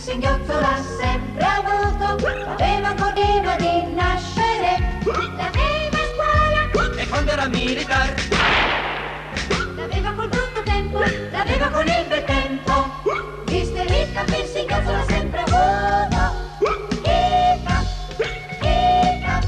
singhiozzo l'ha sempre avuto, aveva godeva di nascere, l'aveva a scuola E quando era militare l'aveva col brutto tempo, l'aveva con il bel tempo. Mister Hiccup il singhiozzo l'ha sempre avuto. Hiccup, Hiccup,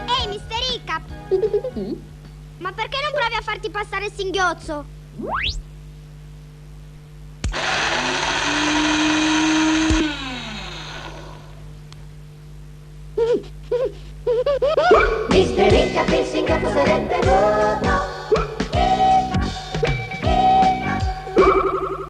Ehi, Mister Hiccup! Ma perché non provi a farti passare il singhiozzo?